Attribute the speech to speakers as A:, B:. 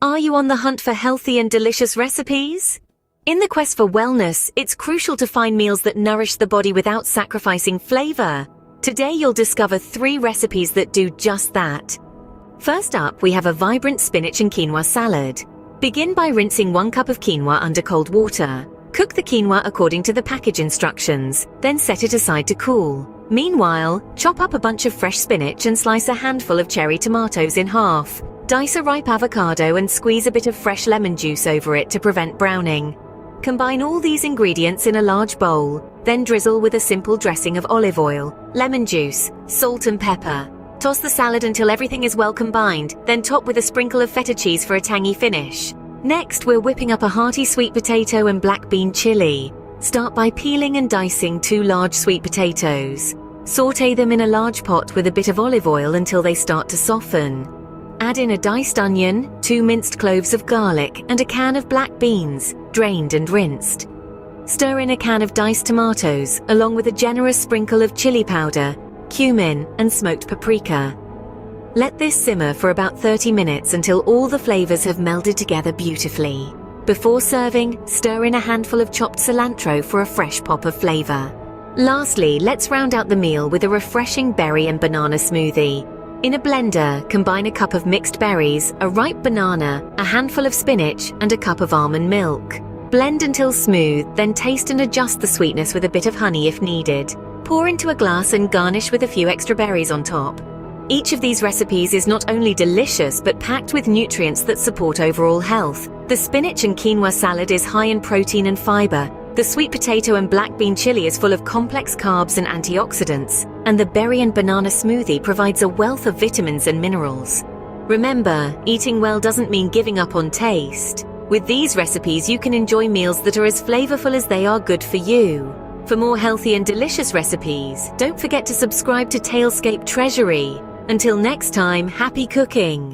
A: Are you on the hunt for healthy and delicious recipes? In the quest for wellness, it's crucial to find meals that nourish the body without sacrificing flavor. Today you'll discover 3 recipes that do just that. First up, we have a vibrant spinach and quinoa salad. Begin by rinsing 1 cup of quinoa under cold water. Cook the quinoa according to the package instructions, then set it aside to cool. Meanwhile, chop up a bunch of fresh spinach and slice a handful of cherry tomatoes in half. Dice a ripe avocado and squeeze a bit of fresh lemon juice over it to prevent browning. Combine all these ingredients in a large bowl, then drizzle with a simple dressing of olive oil, lemon juice, salt and pepper. Toss the salad until everything is well combined, then top with a sprinkle of feta cheese for a tangy finish. Next, we're whipping up a hearty sweet potato and black bean chili. Start by peeling and dicing 2 large sweet potatoes. Sauté them in a large pot with a bit of olive oil until they start to soften. Add in a diced onion, 2 minced cloves of garlic, and a can of black beans, drained and rinsed. Stir in a can of diced tomatoes, along with a generous sprinkle of chili powder, cumin, and smoked paprika. Let this simmer for about 30 minutes until all the flavors have melded together beautifully. Before serving, stir in a handful of chopped cilantro for a fresh pop of flavor. Lastly, let's round out the meal with a refreshing berry and banana smoothie. In a blender, combine a cup of mixed berries, a ripe banana, a handful of spinach, and a cup of almond milk. Blend until smooth, then taste and adjust the sweetness with a bit of honey if needed. Pour into a glass and garnish with a few extra berries on top. Each of these recipes is not only delicious but packed with nutrients that support overall health. The spinach and quinoa salad is high in protein and fiber. The sweet potato and black bean chili is full of complex carbs and antioxidants, and the berry and banana smoothie provides a wealth of vitamins and minerals. Remember, eating well doesn't mean giving up on taste. With these recipes, you can enjoy meals that are as flavorful as they are good for you. For more healthy and delicious recipes, don't forget to subscribe to Talescape Treasury. Until next time, happy cooking!